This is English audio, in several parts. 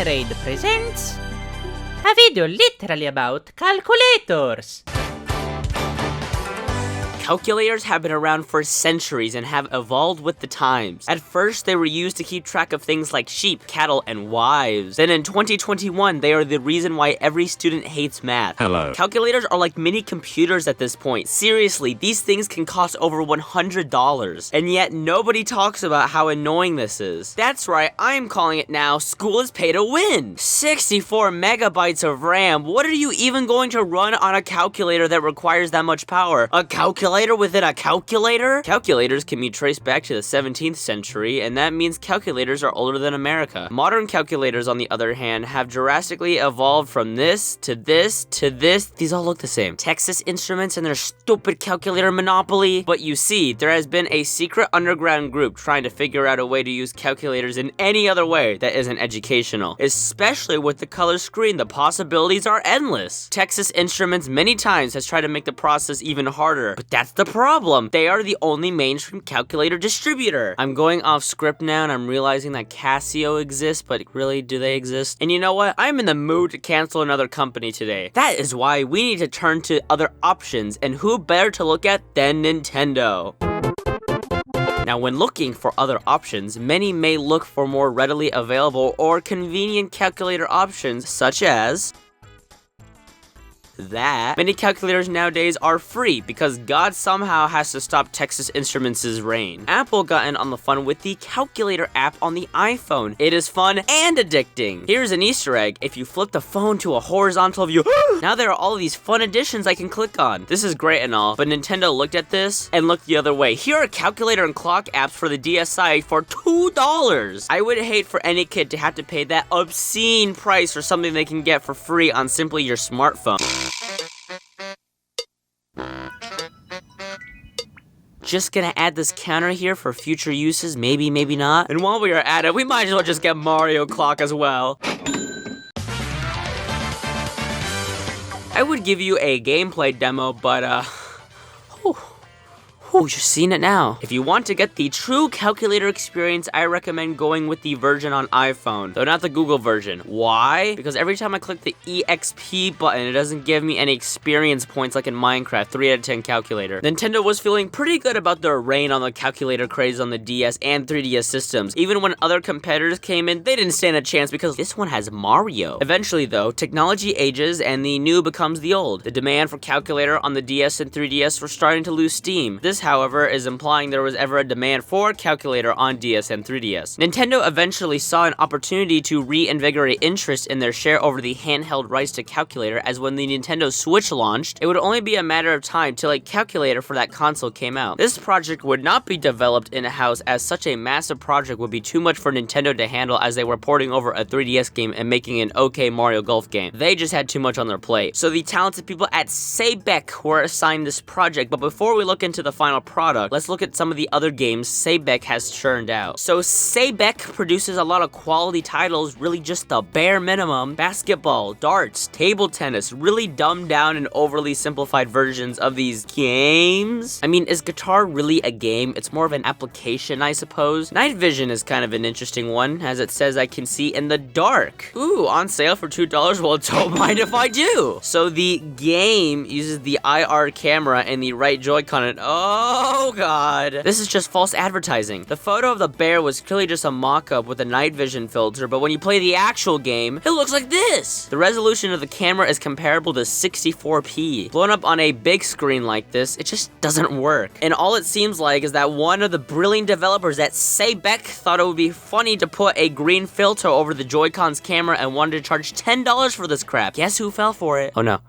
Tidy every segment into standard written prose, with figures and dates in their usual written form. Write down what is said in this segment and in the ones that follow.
Danerade presents a video literally about calculators. Calculators have been around for centuries and have evolved with the times. At first, they were used to keep track of things like sheep, cattle, and wives. Then in 2021, they are the reason why every student hates math. Hello. Calculators are like mini computers at this point. Seriously, these things can cost over $100. And yet, nobody talks about how annoying this is. That's right, I'm calling it now, school is pay to win. 64 megabytes of RAM. What are you even going to run on a calculator that requires that much power? A calculator within a calculator? Calculators can be traced back to the 17th century, and that means calculators are older than America. Modern calculators, on the other hand, have drastically evolved from this to this to this. These all look the same. Texas Instruments and their stupid calculator monopoly. But you see, there has been a secret underground group trying to figure out a way to use calculators in any other way that isn't educational. Especially with the color screen, the possibilities are endless. Texas Instruments many times has tried to make the process even harder, but that's the problem. They are the only mainstream calculator distributor. I'm going off script now and I'm realizing that Casio exists, but really, do they exist? And you know what? I'm in the mood to cancel another company today. That is why we need to turn to other options, and who better to look at than Nintendo? Now, when looking for other options, many may look for more readily available or convenient calculator options, such as that. Many calculators nowadays are free because God somehow has to stop Texas Instruments' reign. Apple got in on the fun with the calculator app on the iPhone. It is fun and addicting. Here's an Easter egg. If you flip the phone to a horizontal view, now there are all these fun additions I can click on. This is great and all, but Nintendo looked at this and looked the other way. Here are calculator and clock apps for the DSi for $2. I would hate for any kid to have to pay that obscene price for something they can get for free on simply your smartphone. Just gonna add this counter here for future uses, maybe, maybe not. And while we are at it, we might as well just get Mario Clock as well. I would give you a gameplay demo, but you've seen it now. If you want to get the true calculator experience, I recommend going with the version on iPhone, though not the Google version. Why? Because every time I click the EXP button, it doesn't give me any experience points like in Minecraft, 3 out of 10 calculator. Nintendo was feeling pretty good about their reign on the calculator craze on the DS and 3DS systems. Even when other competitors came in, they didn't stand a chance because this one has Mario. Eventually though, technology ages and the new becomes the old. The demand for calculator on the DS and 3DS were starting to lose steam. This, however, is implying there was ever a demand for a calculator on DS and 3DS. Nintendo eventually saw an opportunity to reinvigorate interest in their share over the handheld rights to calculator, as when the Nintendo Switch launched, it would only be a matter of time till a calculator for that console came out. This project would not be developed in-house, as such a massive project would be too much for Nintendo to handle, as they were porting over a 3DS game and making an okay Mario Golf game. They just had too much on their plate. So the talented people at Throwback were assigned this project, but before we look into the final product, let's look at some of the other games Throwback has churned out. So Throwback produces a lot of quality titles, really just the bare minimum. Basketball, darts, table tennis, really dumbed down and overly simplified versions of these games. I mean, is guitar really a game? It's more of an application, I suppose. Night vision is kind of an interesting one, as it says I can see in the dark. Ooh, on sale for $2? Well, don't mind if I do. So the game uses the IR camera and the right Joy-Con, and oh god. This is just false advertising. The photo of the bear was clearly just a mock-up with a night vision filter, but when you play the actual game, it looks like this. The resolution of the camera is comparable to 64p. Blown up on a big screen like this, it just doesn't work. And all it seems like is that one of the brilliant developers at Throwback thought it would be funny to put a green filter over the Joy-Con's camera and wanted to charge $10 for this crap. Guess who fell for it? Oh no.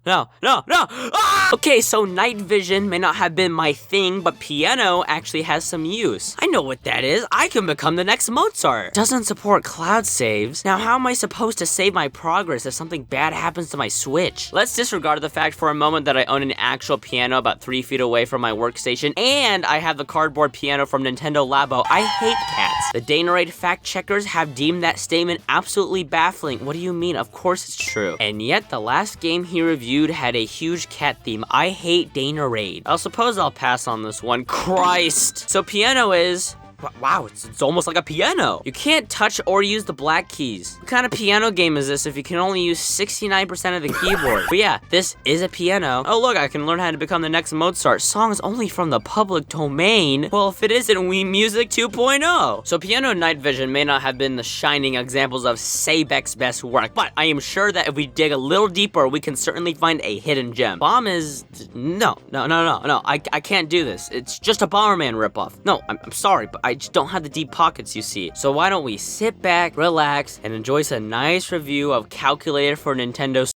No! Ah! Okay, so night vision may not have been my thing, but piano actually has some use. I know what that is. I can become the next Mozart. Doesn't support cloud saves. Now, how am I supposed to save my progress if something bad happens to my Switch? Let's disregard the fact for a moment that I own an actual piano about 3 feet away from my workstation, and I have the cardboard piano from Nintendo Labo. I hate cats. The Danerade fact checkers have deemed that statement absolutely baffling. What do you mean? Of course it's true. And yet, the last game he reviewed had a huge cat theme. I hate Danerade. I suppose I'll pass on this one. Christ! So piano is Wow, it's almost like a piano. You can't touch or use the black keys. What kind of piano game is this if you can only use 69% of the keyboard? But yeah, this is a piano. Oh look, I can learn how to become the next Mozart. Songs only from the public domain. Well, if it isn't Wii Music 2.0. So Piano Night Vision may not have been the shining examples of Sabek's best work, but I am sure that if we dig a little deeper, we can certainly find a hidden gem. Bomb is... No, I can't do this. It's just a Bomberman ripoff. No, I'm sorry, but I just don't have the deep pockets, you see. So why don't we sit back, relax, and enjoy some nice review of Calculator for Nintendo.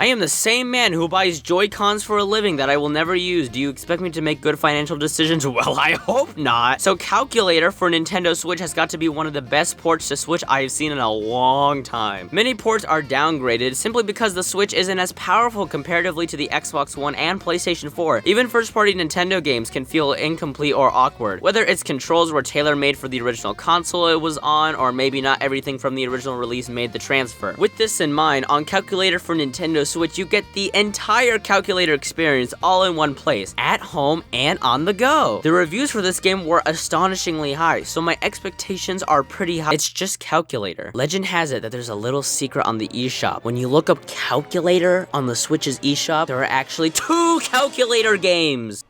I am the same man who buys Joy-Cons for a living that I will never use. Do you expect me to make good financial decisions? Well, I hope not. So Calculator for Nintendo Switch has got to be one of the best ports to Switch I have seen in a long time. Many ports are downgraded simply because the Switch isn't as powerful comparatively to the Xbox One and PlayStation 4. Even first-party Nintendo games can feel incomplete or awkward. Whether its controls were tailor-made for the original console it was on, or maybe not everything from the original release made the transfer. With this in mind, on Calculator for Nintendo Switch, you get the entire Calculator experience all in one place, at home and on the go. The reviews for this game were astonishingly high, so my expectations are pretty high. It's just Calculator. Legend has it that there's a little secret on the eShop. When you look up Calculator on the Switch's eShop, there are actually 2 Calculator games.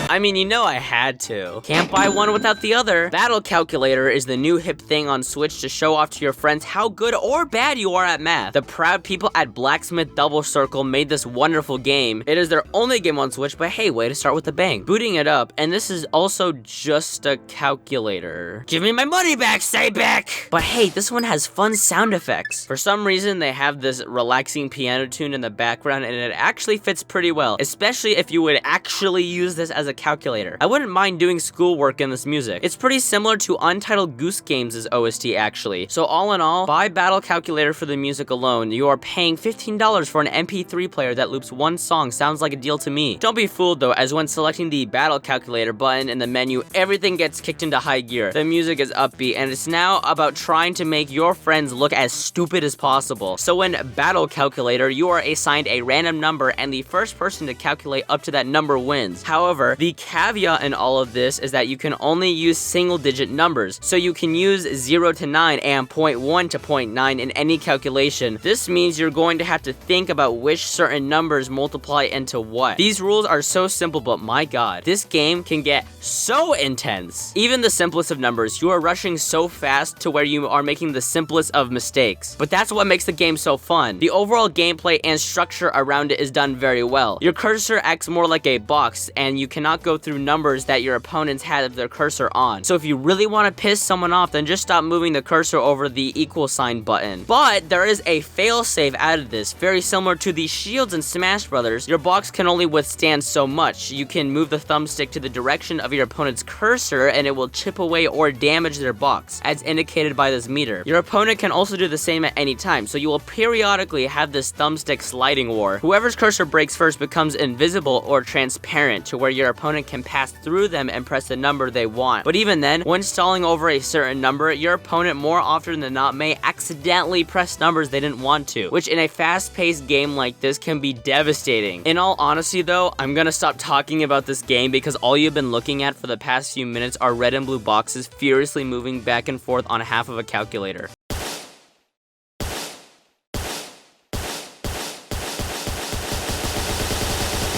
I mean, you know I had to. Can't buy one without the other. Battle Calculator is the new hip thing on Switch to show off to your friends how good or bad you are at math. The proud people at Blacksmith Double Circle made this wonderful game. It is their only game on Switch, but hey, way to start with a bang. Booting it up, and this is also just a calculator. Give me my money back, Sabek! But hey, this one has fun sound effects. For some reason, they have this relaxing piano tune in the background, and it actually fits pretty well, especially if you would actually use this as a calculator. I wouldn't mind doing schoolwork in this music. It's pretty similar to Untitled Goose Games' OST actually. So all in all, buy Battle Calculator for the music alone. You are paying $15 for an MP3 player that loops one song. Sounds like a deal to me. Don't be fooled though, as when selecting the Battle Calculator button in the menu, everything gets kicked into high gear. The music is upbeat, and it's now about trying to make your friends look as stupid as possible. So in Battle Calculator, you are assigned a random number, and the first person to calculate up to that number wins. However, the caveat in all of this is that you can only use single-digit numbers, so you can use 0 to 9 and 0.1 to 0.9 in any calculation. This means you're going to have to think about which certain numbers multiply into what. These rules are so simple, but my god, this game can get so intense. Even the simplest of numbers, you are rushing so fast to where you are making the simplest of mistakes. But that's what makes the game so fun. The overall gameplay and structure around it is done very well. Your cursor acts more like a box, and you cannot go through numbers that your opponents had their cursor on. So if you really want to piss someone off, then just stop moving the cursor over the equal sign button. But there is a failsafe added this, very similar to the shields in Smash Brothers. Your box can only withstand so much. You can move the thumbstick to the direction of your opponent's cursor and it will chip away or damage their box, as indicated by this meter. Your opponent can also do the same at any time, so you will periodically have this thumbstick sliding war. Whoever's cursor breaks first becomes invisible or transparent to where your opponent can pass through them and press the number they want. But even then, when stalling over a certain number, your opponent more often than not may accidentally press numbers they didn't want to, which in a fast-paced game like this can be devastating. In all honesty though, I'm gonna stop talking about this game because all you've been looking at for the past few minutes are red and blue boxes furiously moving back and forth on half of a calculator.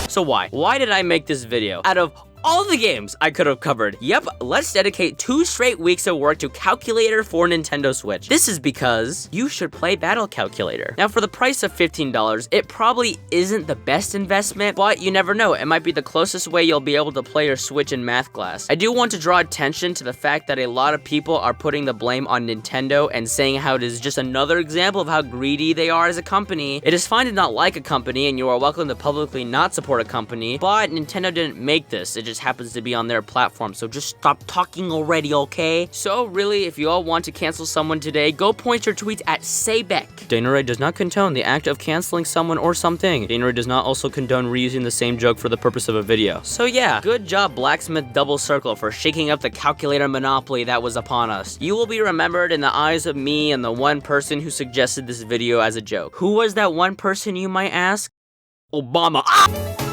So why? Why did I make this video? Out of all the games I could have covered, yep, let's dedicate 2 straight weeks of work to Calculator for Nintendo Switch. This is because you should play Battle Calculator. Now, for the price of $15, it probably isn't the best investment, but you never know, it might be the closest way you'll be able to play your Switch in math class. I do want to draw attention to the fact that a lot of people are putting the blame on Nintendo and saying how it is just another example of how greedy they are as a company. It is fine to not like a company, and you are welcome to publicly not support a company, but Nintendo didn't make this. It just happens to be on their platform, so just stop talking already, okay? So really, if you all want to cancel someone today, go point your tweets at Sabek. Danerade does not condone the act of canceling someone or something. Danerade does not also condone reusing the same joke for the purpose of a video. So yeah, good job Blacksmith Double Circle for shaking up the calculator monopoly that was upon us. You will be remembered in the eyes of me and the one person who suggested this video as a joke. Who was that one person, you might ask? Obama. Ah!